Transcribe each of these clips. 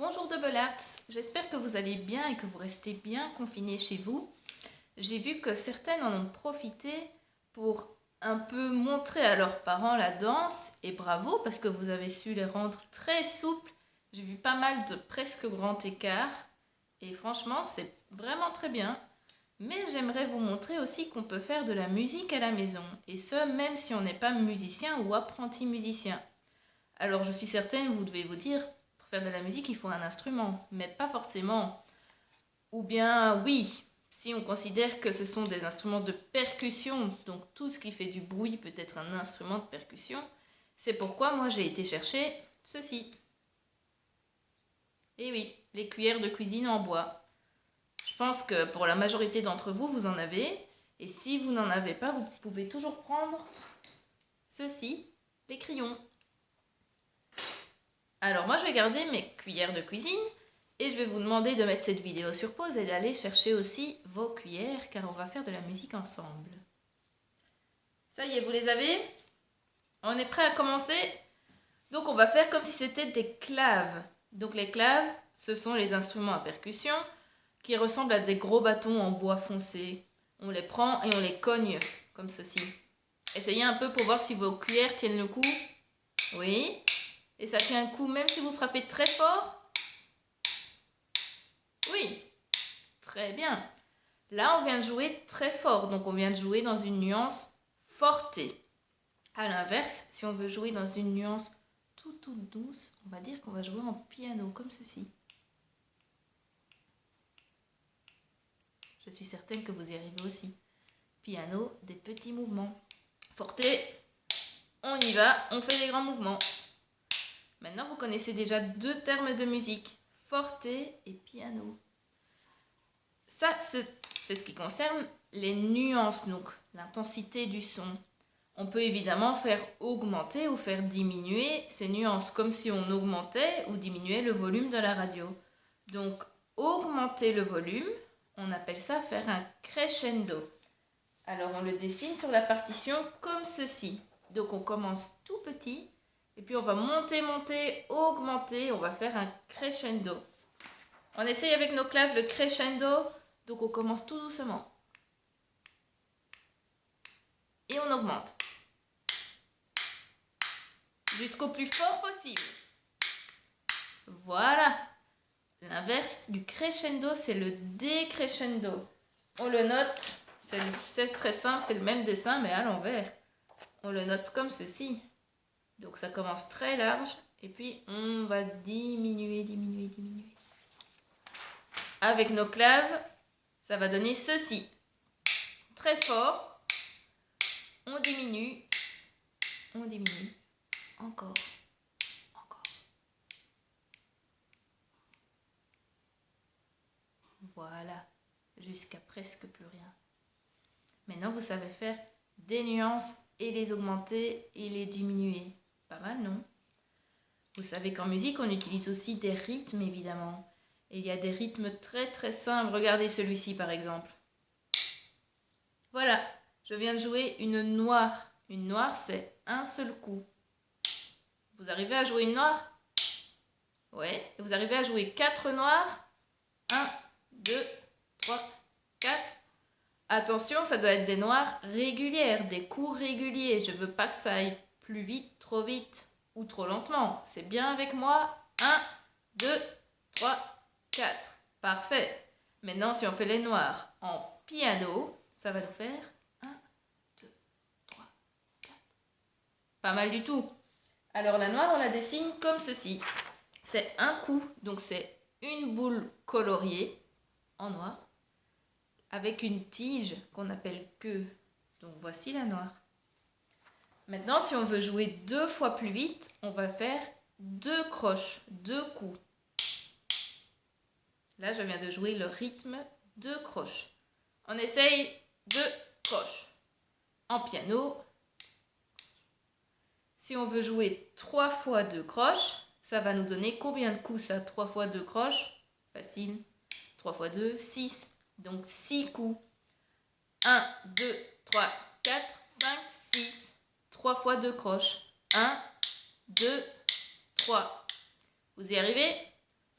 Bonjour de Belarts, j'espère que vous allez bien et que vous restez bien confinés chez vous. J'ai vu que certaines en ont profité pour un peu montrer à leurs parents la danse et bravo parce que vous avez su les rendre très souples. J'ai vu pas mal de presque grand écart et franchement c'est vraiment très bien. Mais j'aimerais vous montrer aussi qu'on peut faire de la musique à la maison et ce même si on n'est pas musicien ou apprenti musicien. Alors je suis certaine, vous devez vous dire, pour faire de la musique, il faut un instrument, mais pas forcément. Ou bien oui, si on considère que ce sont des instruments de percussion, donc tout ce qui fait du bruit peut être un instrument de percussion, c'est pourquoi moi j'ai été chercher ceci. Et oui, les cuillères de cuisine en bois. Je pense que pour la majorité d'entre vous, vous en avez. Et si vous n'en avez pas, vous pouvez toujours prendre ceci, les crayons. Alors moi je vais garder mes cuillères de cuisine et je vais vous demander de mettre cette vidéo sur pause et d'aller chercher aussi vos cuillères car on va faire de la musique ensemble. Ça y est, vous les avez? On est prêt à commencer? Donc on va faire comme si c'était des claves. Donc les claves, ce sont les instruments à percussion qui ressemblent à des gros bâtons en bois foncé. On les prend et on les cogne comme ceci. Essayez un peu pour voir si vos cuillères tiennent le coup. Oui. Et ça tient le coup même si vous frappez très fort? Oui, très bien. Là, on vient de jouer très fort, donc on vient de jouer dans une nuance forte. À l'inverse, si on veut jouer dans une nuance toute douce, on va dire qu'on va jouer en piano, comme ceci. Je suis certaine que vous y arrivez aussi. Piano, des petits mouvements. Forte, on y va, on fait des grands mouvements. Maintenant, vous connaissez déjà deux termes de musique, forte et piano. Ça, c'est ce qui concerne les nuances, donc l'intensité du son. On peut évidemment faire augmenter ou faire diminuer ces nuances, comme si on augmentait ou diminuait le volume de la radio. Donc, augmenter le volume, on appelle ça faire un crescendo. Alors, on le dessine sur la partition comme ceci. Donc, on commence tout petit, et puis on va monter, augmenter, on va faire un crescendo. On essaye avec nos claves le crescendo, donc on commence tout doucement. Et on augmente. Jusqu'au plus fort possible. Voilà. L'inverse du crescendo, c'est le décrescendo. On le note, c'est très simple, c'est le même dessin, mais à l'envers. On le note comme ceci. Donc ça commence très large, et puis on va diminuer. Avec nos claves, ça va donner ceci. Très fort. On diminue. Encore. Voilà, jusqu'à presque plus rien. Maintenant, vous savez faire des nuances et les augmenter et les diminuer. Pas mal, non? Vous savez qu'en musique, on utilise aussi des rythmes, évidemment. Et il y a des rythmes très très simples. Regardez celui-ci, par exemple. Voilà, je viens de jouer une noire. Une noire, c'est un seul coup. Vous arrivez à jouer une noire? Ouais. Vous arrivez à jouer 4 noires? 1, 2, 3, 4. Attention, ça doit être des noires régulières, des coups réguliers. Je ne veux pas que ça aille plus vite, trop vite ou trop lentement. C'est bien avec moi? 1, 2, 3, 4. Parfait. Maintenant, si on fait les noirs en piano, ça va nous faire 1, 2, 3, 4. Pas mal du tout. Alors la noire, on la dessine comme ceci. C'est un coup, donc c'est une boule coloriée en noir avec une tige qu'on appelle queue. Donc voici la noire. Maintenant, si on veut jouer 2 fois plus vite, on va faire 2 croches, 2 coups. Là, je viens de jouer le rythme 2 croches. On essaye 2 croches. En piano, si on veut jouer 3 fois 2 croches, ça va nous donner combien de coups ça? 3 fois 2 croches, facile. 3 fois 2, 6. Donc 6 coups. 1, 2, 3, 4, 5, 6. 3 fois 2 croches. 1, 2, 3. Vous y arrivez?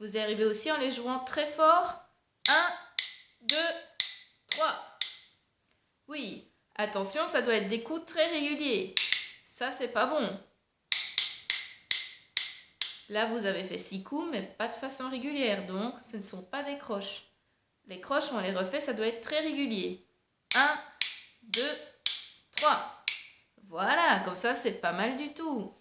Vous y arrivez aussi en les jouant très fort. 1, 2, 3. Oui, attention, ça doit être des coups très réguliers. Ça, c'est pas bon. Là, vous avez fait 6 coups, mais pas de façon régulière, donc ce ne sont pas des croches. Les croches, on les refait, ça doit être très régulier. 1, 2, 3. Voilà, comme ça, c'est pas mal du tout.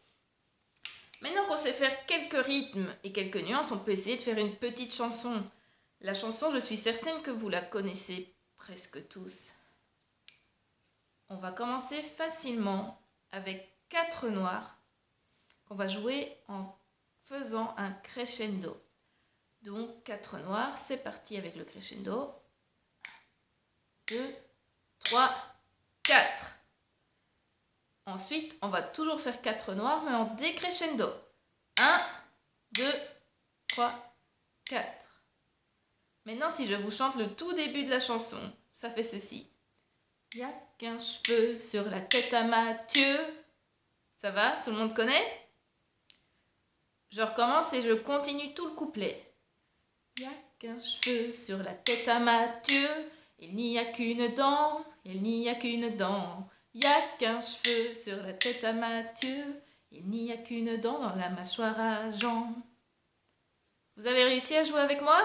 Maintenant qu'on sait faire quelques rythmes et quelques nuances, on peut essayer de faire une petite chanson. La chanson, je suis certaine que vous la connaissez presque tous. On va commencer facilement avec 4 noirs qu'on va jouer en faisant un crescendo. Donc 4 noirs, c'est parti avec le crescendo. 2, 3, 4. Ensuite, on va toujours faire 4 noirs, mais en décrescendo. 1, 2, 3, 4. Maintenant, si je vous chante le tout début de la chanson, ça fait ceci. Y a qu'un cheveu sur la tête à Mathieu. Ça va? Tout le monde connaît? Je recommence et je continue tout le couplet. Y a qu'un cheveu sur la tête à Mathieu. Il n'y a qu'une dent, il n'y a qu'une dent. Y a qu'un cheveu sur la tête à Mathieu. Il n'y a qu'une dent dans la mâchoire à Jean. Vous avez réussi à jouer avec moi?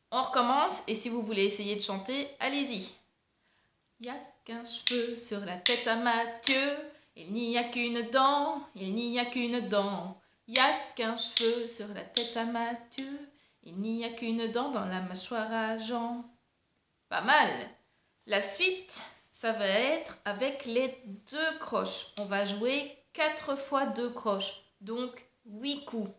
On recommence et si vous voulez essayer de chanter, allez-y. Y a qu'un cheveu sur la tête à Mathieu. Il n'y a qu'une dent, il n'y a qu'une dent. Y a qu'un cheveu sur la tête à Mathieu. Il n'y a qu'une dent dans la mâchoire à Jean. Pas mal. La suite, ça va être avec les 2 croches. On va jouer 4 fois 2 croches, donc 8 coups.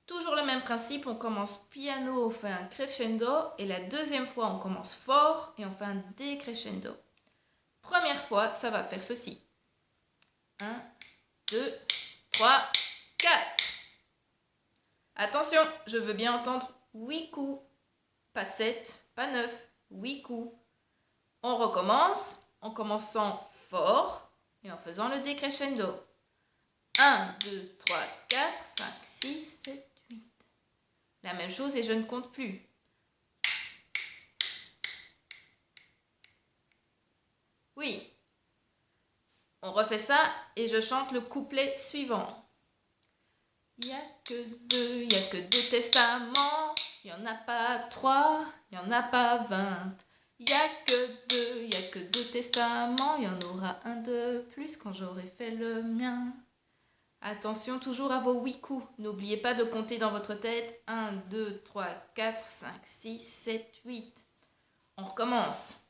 Toujours le même principe, on commence piano, on fait un crescendo, et la deuxième fois, on commence fort et on fait un décrescendo. Première fois, ça va faire ceci. 1, 2, 3, 4. Attention, je veux bien entendre 8 coups. Pas 7, pas 9, 8 coups. On recommence en commençant fort et en faisant le décrescendo. 1, 2, 3, 4, 5, 6, 7, 8. La même chose et je ne compte plus. Oui. On refait ça et je chante le couplet suivant. Il n'y a que 2, il n'y a que 2 testaments. Il n'y en a pas 3, il n'y en a pas 20. Il n'y a que 2, il n'y a que 2 testaments. Il y en aura un de plus quand j'aurai fait le mien. Attention toujours à vos 8 coups. N'oubliez pas de compter dans votre tête. 1, 2, 3, 4, 5, 6, 7, 8. On recommence.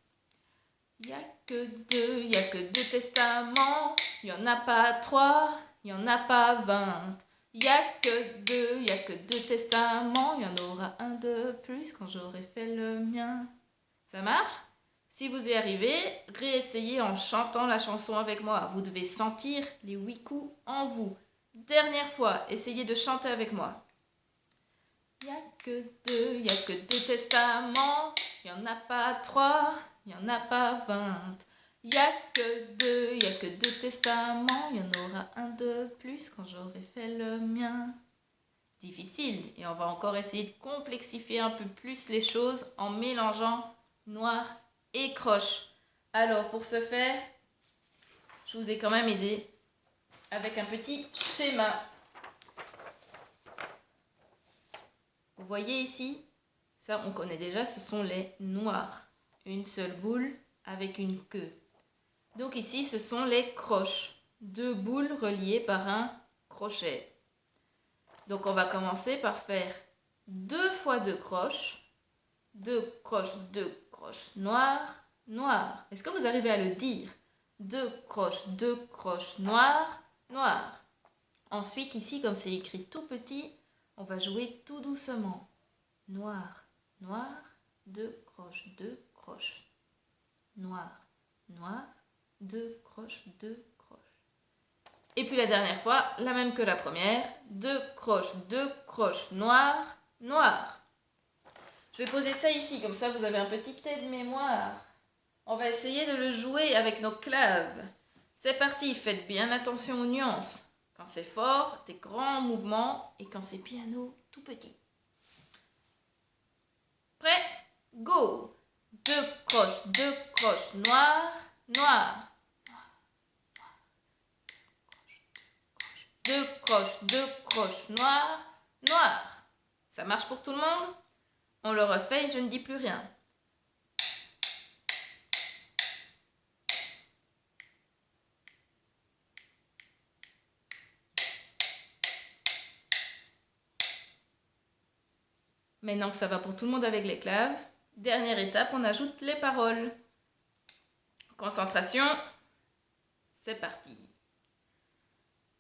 Il n'y a que 2, il n'y a que 2 testaments. Il n'y en a pas 3, il n'y en a pas 20. Il n'y a que 2, il n'y a que 2 testaments. Il y en aura un de plus quand j'aurai fait le mien. Ça marche? Si vous y arrivez, réessayez en chantant la chanson avec moi. Vous devez sentir les 8 coups en vous. Dernière fois, essayez de chanter avec moi. Il n'y a que 2, il n'y a que 2 testaments. Il n'y en a pas 3, il n'y en a pas 20. Il n'y a que 2, il n'y a que 2 testaments. Il y en aura un de plus quand j'aurai fait le mien. Difficile, et on va encore essayer de complexifier un peu plus les choses en mélangeant noir et croche. Alors pour ce faire, je vous ai quand même aidé avec un petit schéma. Vous voyez ici, ça on connaît déjà, ce sont les noirs. Une seule boule avec une queue. Donc ici, ce sont les croches. 2 boules reliées par un crochet. Donc on va commencer par faire 2 fois 2 croches. 2 croches noires, noires. Est-ce que vous arrivez à le dire? 2 croches noires, noires. Ensuite, ici, comme c'est écrit tout petit, on va jouer tout doucement. Noir, noir, 2 croches. Noir, noir, 2 croches. Et puis la dernière fois, la même que la première, 2 croches noires, noires. Je vais poser ça ici, comme ça vous avez un petit aide-mémoire. On va essayer de le jouer avec nos claves. C'est parti, faites bien attention aux nuances. Quand c'est fort, des grands mouvements, et quand c'est piano, tout petit. Go. 2 croches noires, noires. 2 croches noires, noires. Ça marche pour tout le monde? On le refait et je ne dis plus rien. Maintenant que ça va pour tout le monde avec les claves, dernière étape, on ajoute les paroles. Concentration, c'est parti.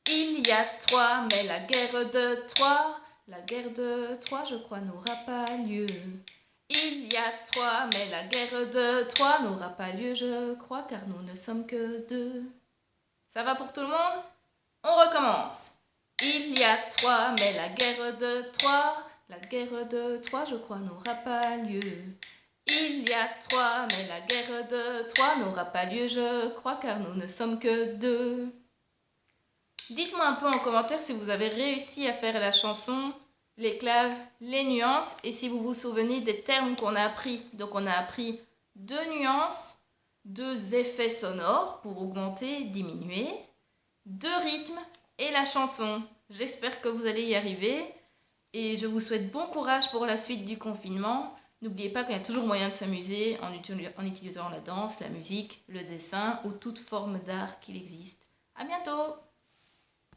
Il y a 3, mais la guerre de 3, la guerre de 3, je crois, n'aura pas lieu. Il y a 3, mais la guerre de 3 n'aura pas lieu, je crois, car nous ne sommes que 2. Ça va pour tout le monde? On recommence. Il y a 3, mais la guerre de 3, la guerre de 3, je crois, n'aura pas lieu. Il y a 3, mais la guerre de 3 n'aura pas lieu, je crois, car nous ne sommes que 2. Dites-moi un peu en commentaire si vous avez réussi à faire la chanson, les claves, les nuances, et si vous vous souvenez des termes qu'on a appris. Donc on a appris 2 nuances, 2 effets sonores pour augmenter, diminuer, 2 rythmes et la chanson. J'espère que vous allez y arriver. Et je vous souhaite bon courage pour la suite du confinement. N'oubliez pas qu'il y a toujours moyen de s'amuser en utilisant la danse, la musique, le dessin ou toute forme d'art qu'il existe. À bientôt!